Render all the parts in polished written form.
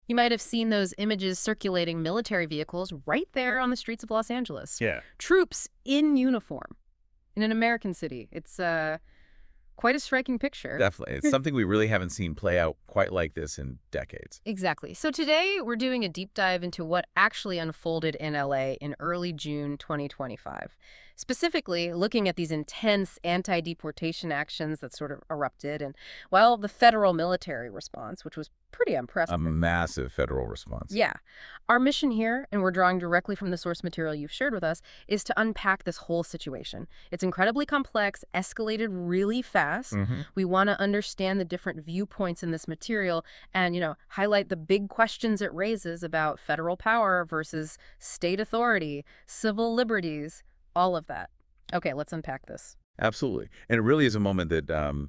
You might have seen those images circulating military vehicles right there on the streets of Los Angeles. Yeah. Troops in uniform in an American city. It's quite a striking picture. Definitely. It's something we really haven't seen play out quite like this in decades. Exactly. So today we're doing a deep dive into what actually unfolded in LA in early June 2025. Specifically, looking at these intense anti-deportation actions that sort of erupted, and while the federal military response, which was pretty A unprecedented. massive federal response. Yeah. Our mission here, and we're drawing directly from the source material you've shared with us, is to unpack this whole situation. It's incredibly complex, escalated really fast. We want to understand the different viewpoints in this material and, highlight the big questions it raises about federal power versus state authority, civil liberties, all of that. Okay, let's unpack this. Absolutely. And it really is a moment that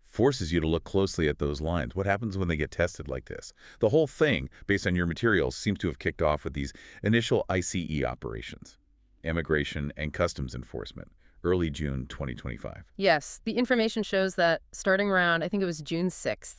forces you to look closely at those lines. What happens when they get tested like this? The whole thing, based on your materials, seems to have kicked off with these initial ICE operations, Immigration and Customs Enforcement, early June 2025. Yes, the information shows that starting around, I think it was June 6th,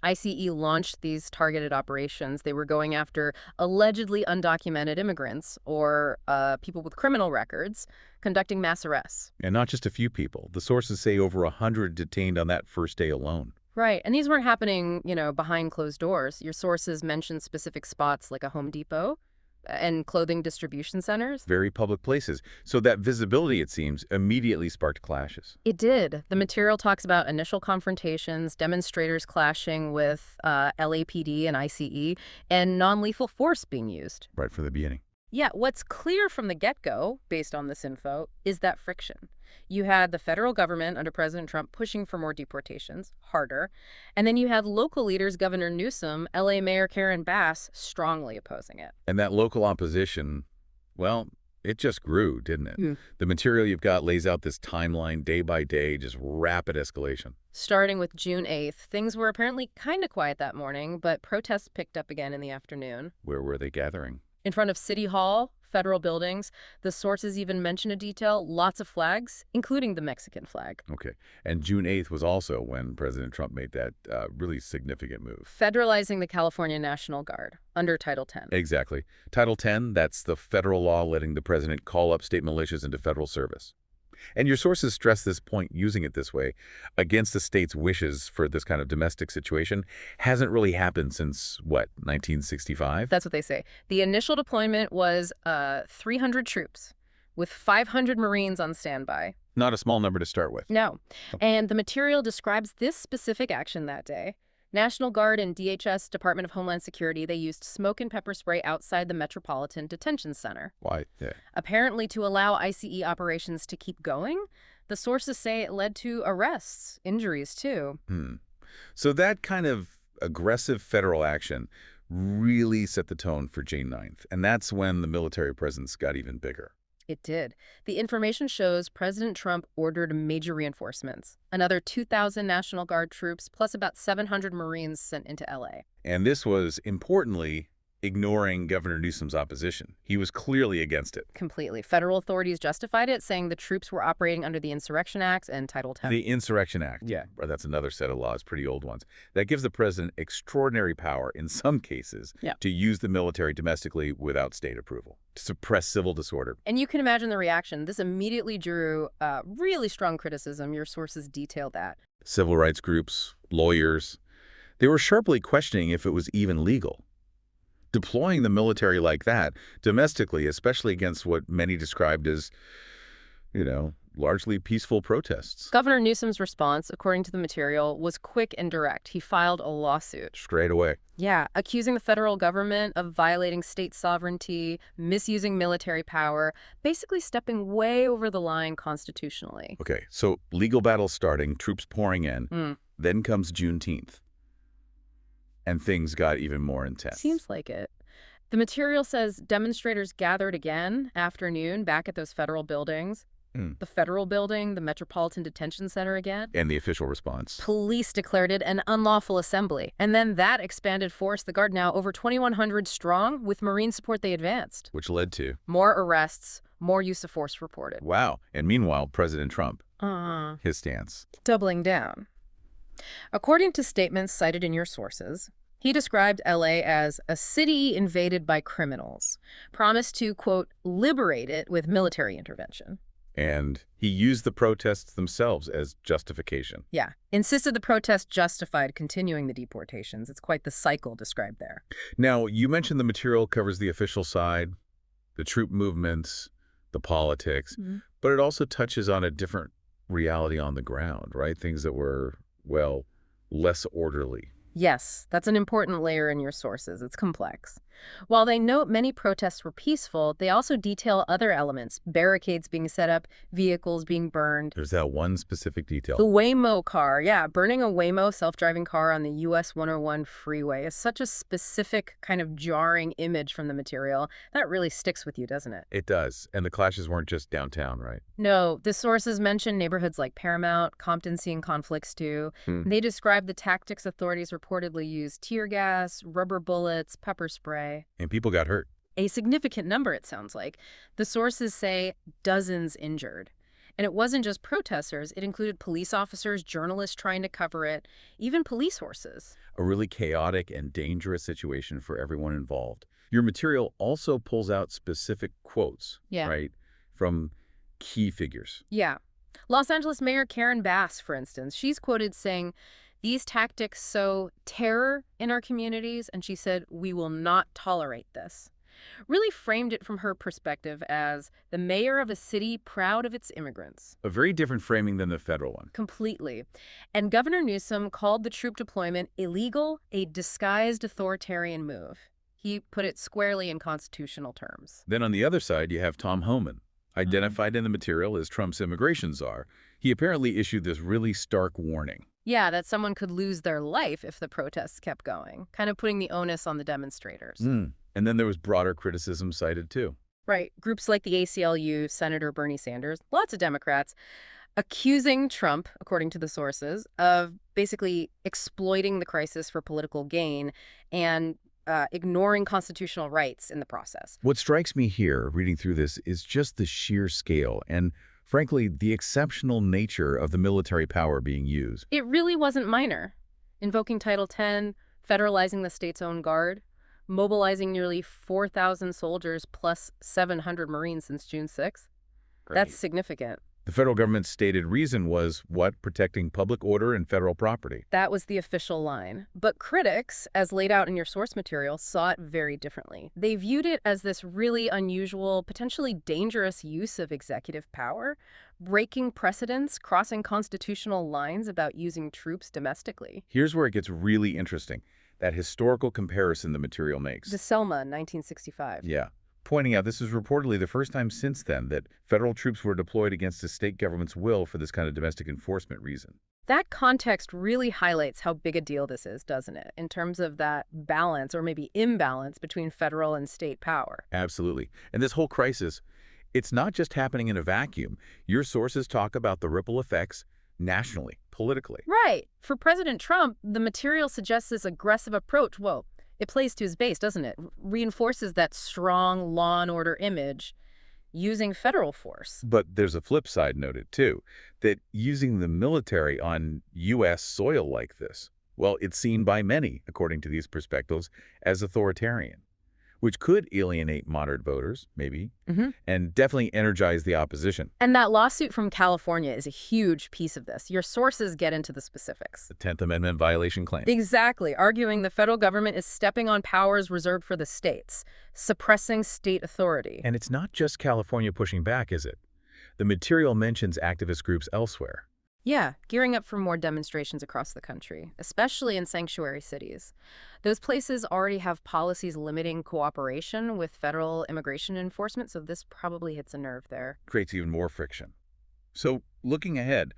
ICE launched these targeted operations. They were going after allegedly undocumented immigrants or people with criminal records, conducting mass arrests. And not just a few people. The sources say over 100 detained on that first day alone. Right, and these weren't happening, behind closed doors. Your sources mentioned specific spots like a Home Depot and clothing distribution centers. Very public places. So that visibility, it seems, immediately sparked clashes. It did. The material talks about initial confrontations, demonstrators clashing with LAPD and ICE, and non-lethal force being used. Right from the beginning. Yeah, what's clear from the get-go, based on this info, is that friction. You had the federal government under President Trump pushing for more deportations, harder, and then you had local leaders, Governor Newsom, LA Mayor Karen Bass, strongly opposing it. And that local opposition, well, it just grew, didn't it? Mm. The material you've got lays out this timeline day by day, just rapid escalation. Starting with June 8th, things were apparently kind of quiet that morning, but protests picked up again in the afternoon. Where were they gathering? In front of City Hall, federal buildings. The sources even mention a detail, lots of flags, including the Mexican flag. Okay. And June 8th was also when President Trump made that really significant move. Federalizing the California National Guard under Title 10. Exactly. Title 10, that's the federal law letting the president call up state militias into federal service. And your sources stress this point using it this way against the state's wishes for this kind of domestic situation hasn't really happened since, what, 1965? That's what they say. The initial deployment was 300 troops with 500 Marines on standby. Not a small number to start with. No. And the material describes this specific action that day. National Guard and DHS, Department of Homeland Security, they used smoke and pepper spray outside the Metropolitan Detention Center. Why? Yeah. Apparently to allow ICE operations to keep going. The sources say it led to arrests, injuries too. So that kind of aggressive federal action really set the tone for June 9th. And that's when the military presence got even bigger. It did. The information shows President Trump ordered major reinforcements, another 2,000 National Guard troops, plus about 700 Marines sent into LA. And this was, importantly, ignoring Governor Newsom's opposition. He was clearly against it. Completely. Federal authorities justified it, saying the troops were operating under the Insurrection Act and Title 10. The Insurrection Act. Yeah. That's another set of laws, pretty old ones. That gives the president extraordinary power, in some cases, to use the military domestically without state approval, to suppress civil disorder. And you can imagine the reaction. This immediately drew really strong criticism. Your sources detail that. Civil rights groups, lawyers, they were sharply questioning if it was even legal. Deploying the military like that, domestically, especially against what many described as, largely peaceful protests. Governor Newsom's response, according to the material, was quick and direct. He filed a lawsuit. Straight away. Yeah, accusing the federal government of violating state sovereignty, misusing military power, basically stepping way over the line constitutionally. Okay, so legal battle starting, troops pouring in, then comes Juneteenth. And things got even more intense. Seems like it. The material says demonstrators gathered again afternoon back at those federal buildings. The federal building, the Metropolitan Detention Center again. And the official response. Police declared it an unlawful assembly. And then that expanded force, the Guard now over 2,100 strong. With Marine support, they advanced. Which led to? More arrests, more use of force reported. Wow. And meanwhile, President Trump, his stance. Doubling down. According to statements cited in your sources, He described LA as a city invaded by criminals, promised to, quote, liberate it with military intervention. And he used the protests themselves as justification. Yeah, insisted the protest justified continuing the deportations. It's quite the cycle described there. Now, you mentioned the material covers the official side, the troop movements, the politics, but it also touches on a different reality on the ground, right? Things that were, well, less orderly. Yes, that's an important layer in your sources. It's complex. While they note many protests were peaceful, they also detail other elements, barricades being set up, vehicles being burned. There's that one specific The detail. Waymo car, yeah, burning a Waymo self-driving car on the US 101 freeway is such a specific kind of jarring image from the material. That really sticks with you, doesn't it? It does. And the clashes weren't just downtown, right? No, the sources mention neighborhoods like Paramount, Compton seeing conflicts too. They describe the tactics authorities reportedly used: tear gas, rubber bullets, pepper spray. And people got hurt. A significant number, it sounds like. The sources say dozens injured. And it wasn't just protesters. It included police officers, journalists trying to cover it, even police horses. A really chaotic and dangerous situation for everyone involved. Your material also pulls out specific quotes, Yeah. right, from key figures. Yeah. Los Angeles Mayor Karen Bass, for instance, she's quoted saying, "These tactics sow terror in our communities," and she said, "We will not tolerate this." Really framed it from her perspective as the mayor of a city proud of its immigrants. A very different framing than the federal one. Completely. And Governor Newsom called the troop deployment illegal, a disguised authoritarian move. He put it squarely in constitutional terms. Then on the other side, you have Tom Homan, identified in the material as Trump's immigration czar. He apparently issued this really stark warning. Yeah, that someone could lose their life if the protests kept going, kind of putting the onus on the demonstrators. And then there was broader criticism cited too. Right. Groups like the ACLU, Senator Bernie Sanders, lots of Democrats, accusing Trump, according to the sources, of basically exploiting the crisis for political gain and ignoring constitutional rights in the process. What strikes me here, reading through this, is just the sheer scale and, frankly, the exceptional nature of the military power being used. It really wasn't minor. Invoking Title X, federalizing the state's own guard, mobilizing nearly 4,000 soldiers plus 700 Marines since June 6th. That's significant. The federal government's stated reason was, what? Protecting public order and federal property. That was the official line. But critics, as laid out in your source material, saw it very differently. They viewed it as this really unusual, potentially dangerous use of executive power, breaking precedents, crossing constitutional lines about using troops domestically. Here's where it gets really interesting. That historical comparison the material makes. The Selma, 1965. Yeah. Pointing out this is reportedly the first time since then that federal troops were deployed against a state government's will for this kind of domestic enforcement reason. That context really highlights how big a deal this is, doesn't it, in terms of that balance or maybe imbalance between federal and state power. Absolutely. And this whole crisis, it's not just happening in a vacuum. Your sources talk about the ripple effects nationally, politically. Right. For President Trump, the material suggests this aggressive approach. Whoa. It plays to his base, doesn't it? Reinforces that strong law and order image using federal force. But there's a flip side noted, too, that using the military on U.S. soil like this, well, it's seen by many, according to these perspectives, as authoritarian, which could alienate moderate voters, maybe, and definitely energize the opposition. And that lawsuit from California is a huge piece of this. Your sources get into the specifics. The 10th Amendment violation claim. Exactly, arguing the federal government is stepping on powers reserved for the states, suppressing state authority. And it's not just California pushing back, is it? The material mentions activist groups elsewhere. Yeah, gearing up for more demonstrations across the country, especially in sanctuary cities. Those places already have policies limiting cooperation with federal immigration enforcement, so this probably hits a nerve there. Creates even more friction. So, looking ahead,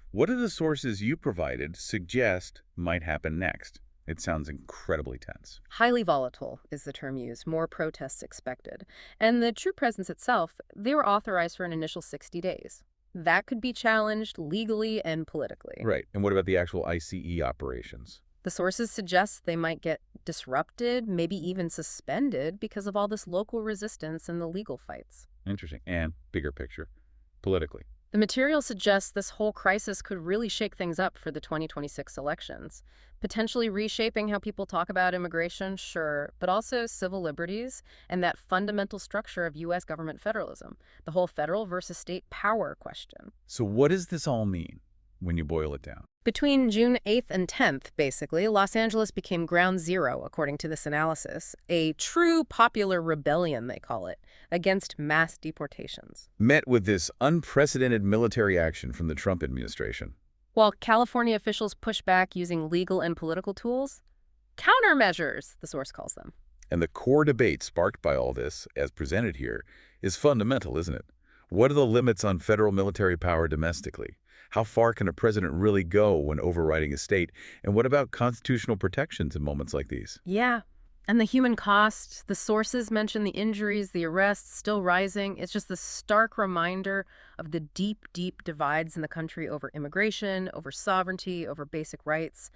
what do the sources you provided suggest might happen next? It sounds incredibly tense. Highly volatile is the term used, more protests expected. And the troop presence itself, they were authorized for an initial 60 days. That could be challenged legally and politically. Right. And what about the actual ICE operations? The sources suggest they might get disrupted, maybe even suspended because of all this local resistance and the legal fights. Interesting. And bigger picture, politically. The material suggests this whole crisis could really shake things up for the 2026 elections, potentially reshaping how people talk about immigration, sure, but also civil liberties and that fundamental structure of U.S. government federalism, the whole federal versus state power question. So what does this all mean when you boil it down? Between June 8th and 10th, basically, Los Angeles became ground zero, according to this analysis. A true popular rebellion, they call it, against mass deportations. Met with this unprecedented military action from the Trump administration. While California officials push back using legal and political tools, countermeasures, the source calls them. And the core debate sparked by all this, as presented here, is fundamental, isn't it? What are the limits on federal military power domestically? How far can a president really go when overriding a state? And what about constitutional protections in moments like these? Yeah. And the human cost, the sources mention the injuries, the arrests still rising. It's just the stark reminder of the deep, deep divides in the country over immigration, over sovereignty, over basic rights.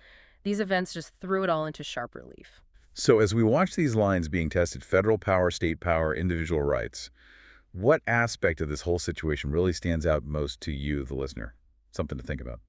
These events just threw it all into sharp relief. So as we watch these lines being tested, federal power, state power, individual rights, what aspect of this whole situation really stands out most to you, the listener? Something to think about.